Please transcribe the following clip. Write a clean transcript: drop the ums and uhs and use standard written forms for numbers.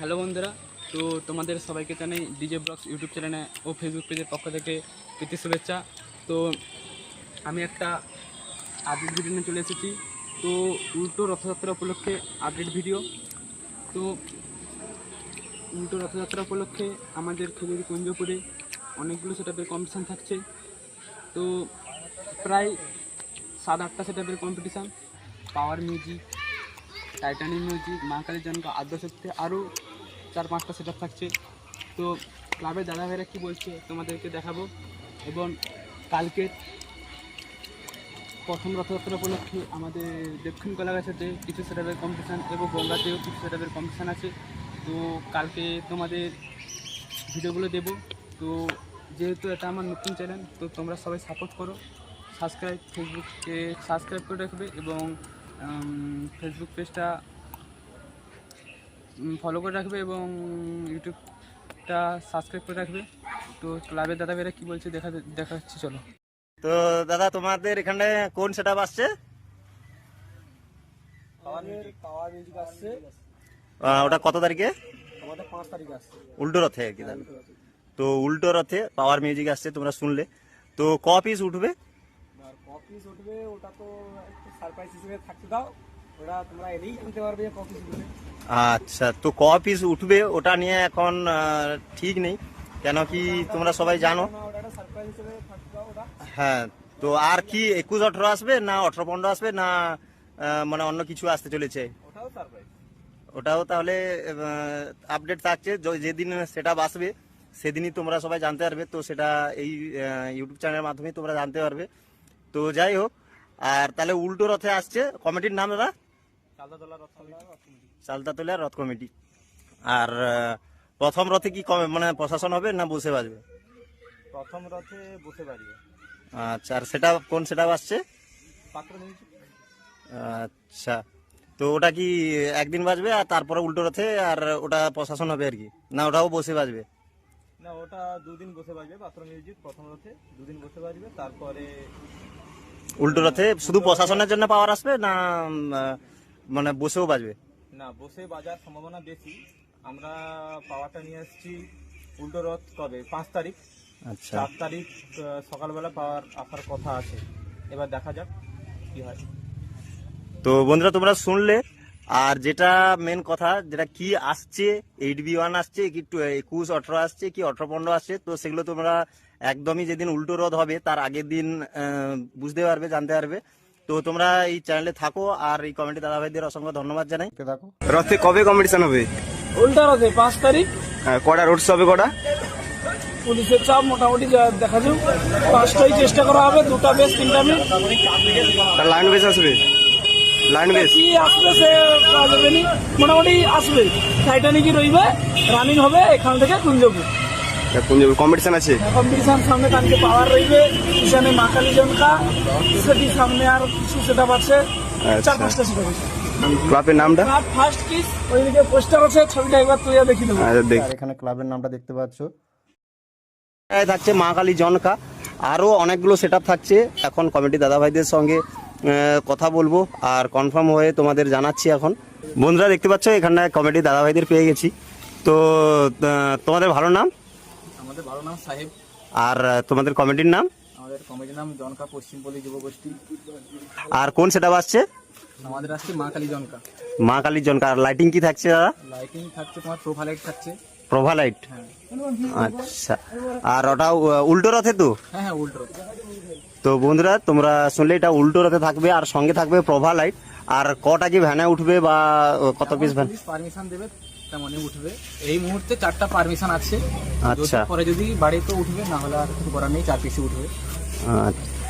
Hello বন্ধুরা, তো তোমাদের সবাইকে জানাই ডিজে ব্লগস ইউটিউব চ্যানেলে ও ফেসবুক পেজের পক্ষ থেকে প্রীতি শুভেচ্ছা। তো আমি একটা আপডেট ভিডিও নিয়ে চলে এসেছি। তো উল্টো রথযাত্রা উপলক্ষে আপডেট ভিডিও। তো উল্টো রথযাত্রা উপলক্ষে আমাদের খেজুরি কুঞ্জপুরে অনেকগুলো সেটআপের কম্পিটিশান থাকছে। তো প্রায় 7-8টা সেটআপের competition, power music, Titanic music, মা কালীর জনক, আদ্যশক্তি, আরও 4-5টা সেটআপ থাকছে। তো ক্লাবের দাদা ভাইরা কী বলছে তোমাদেরকে দেখাবো। এবং কালকে প্রথম রথযাত্রা উপলক্ষে আমাদের দক্ষিণ কলাগাছাতে কিছু সেটআপের কম্পিটিশান এবং গঙ্গাতেও কিছু সেটআপের কম্পিটিশান আছে। তো কালকে তোমাদের ভিডিওগুলো দেবো। তো যেহেতু এটা আমার নতুন চ্যানেল, তো তোমরা সবাই সাপোর্ট করো, ফেসবুককে সাবস্ক্রাইব করে রাখবে এবং ফেসবুক পেজটা ফলো করে রাখবে এবং ইউটিউবটা সাবস্ক্রাইব করে রাখবে। তো ক্লাবের দাদা ভাইরা কী বলছে দেখা হচ্ছে, চলো। তো দাদা, তোমাদের এখানে কোন সেটআপ আসছে? পাওয়ার মিউজিক আসছে। ওটা কত তারিখে? আমাদের 5 তারিখ আসছে, উল্টো রথে আর কি। তো উল্টো রথে পাওয়ার মিউজিক আসছে, তোমরা শুনলে। তো ক পিস উঠবে? আর কপিস উঠবে ওটা তো একটু সারপ্রাইজ হিসেবে থাকতে দাও, ওটা তোমরা এলেই জানতে পারবে যে কপিস উঠবে। আচ্ছা, তো ক পিস উঠবে ওটা নিয়ে এখন ঠিক নেই, কেন কি তোমরা সবাই জানো। ওটা একটা সারপ্রাইজ হিসেবে থাকতে দাও ওটা। হ্যাঁ, তো আর কি 21-18 আসবে না 18-15 আসবে না মানে অন্য কিছু আসতে চলেছে? ওটাও সারপ্রাইজ। ওটাও তাহলে আপডেট থাকছে, যেদিন সেটা আসবে সেদিনই তোমরা সবাই জানতে পারবে। তো সেটা এই ইউটিউব চ্যানেলের মাধ্যমে তোমরা জানতে পারবে। তো যাই হোক, আর তাহলে উল্টো রথে আসছে কমিটির নাম দাদা? চালতাতলা রথ কমিটি। আর প্রথম রথে কি মানে প্রশাসন হবে না বসে বাজবে? প্রথম রথে বসে বাড়িয়ে। আচ্ছা, আর সেটা কোন সেটা আসছে? পাত্র মিউজিক। আচ্ছা, তো ওটা কি একদিন বাজবে আর তারপরে উল্টো রথে আর ওটা প্রশাসন হবে আর কি, না ওটাও বসে বাজবে? না, ওটা 2 দিন বসে বাজবে। পাত্র মিউজিক প্রথম রথে 2 দিন বসে বাজবে, তারপরে উল্টো রথে শুধু প্রশাসনের জন্য পাওয়ার আসবে না মানে বসেও বাজবে? না, বসে বাজার সম্ভাবনা বেশি। আমরা পাওয়ারটা নিয়ে আসছি উল্টো রথ কবে 5 তারিখ। আচ্ছা, 4 তারিখ সকালবেলা পাওয়ার আসার কথা আছে, এবার দেখা যাক কি হয়। তো বন্ধুরা তোমরা শুনলে। আর যেটা মেন কথা, যেটা কি আসছে, 8B1 আসছে কি 21-18 আসছে কি 18-15 আসছে, তো সেগুলো তোমরা একদমই যেদিন উল্টো রথ হবে তার আগের দিন বুঝতে পারবে, জানতে পারবে। তো তোমরা এই চ্যানেলে থাকো আর এই কমিটি দাদা ভাইদের অসংখ্য ধন্যবাদ জানাই। রথে কবে কম্পিটিশন হবে? উল্টা রথে 5 তারিখ। কটা রোডস হবে কটা? পুলিশের চাপ মোটামুটি দেখা যাক, 5টাই চেষ্টা করা হবে, 2টা বেশ 3টা মিস। লাইন বেস আসবে? লাইন বেস কি আসবে সে যাবে নি, মোটামুটি আসবে। টাইটানিকই রইবে, রানিং হবে এখান থেকে কুঞ্জপুর। কম্পিটিশন আছে? কম্পিটিশন সামনে কালকে পাওয়ার রইবে, পিছনে মা কালী জনকা, সেটি সামনে আর কিছু সেটআপ আছে, 4-5টা সেটআপ আছে। ক্লাবের নামটা? ফার্স্ট কিস, ওইদিকে পোস্টার আছে, ছবিটা একবার তুই দেখি দেবো। আর এখানে ক্লাবের নামটা দেখতে পাচ্ছ, থাকছে মা কালী জনকা। আরও অনেকগুলো সেটআপ থাকছে। এখন কমিটি দাদা ভাইদের সঙ্গে কথা বলবো আর কনফার্ম হয়ে তোমাদের জানাচ্ছি। এখন বন্ধুরা দেখতে পাচ্ছ এখানে কমিটি দাদা ভাইদের পেয়ে গেছি। তো তোমাদের ভালো নাম? আমাদের ভালো নাম সাহেব। আর তোমাদের কমিটির নাম? আমাদের কমিটির নাম জনকা পশ্চিমপল্লী যুবগোষ্ঠী। আর কোন সেটআপ আসছে? আমাদের আসছে মা কালী জনকা। মা কালীর জনকা। আর লাইটিং কি থাকছে দাদা? লাইটিং থাকছে তোমার প্রোফা লাইট থাকছে। প্রভা লাইট। আচ্ছা, আর ওটাও উল্টো রথে তো? হ্যাঁ হ্যাঁ, উল্টো। তো বন্ধুরা তোমরা শুনলে এটা উল্টো রথে থাকবে আর সঙ্গে থাকবে প্রভা লাইট। আর কটা কি ভ্যানে উঠবে বা কত পিস ভ্যান? পারমিশন দেবে তেমনই উঠবে। এই মুহূর্তে 4টা পারমিশন আছে। আচ্ছা, পরে যদি বাড়িতে উঠবে, না হলে আর কিছু করার নেই, 4 পিসই উঠবে। আচ্ছা।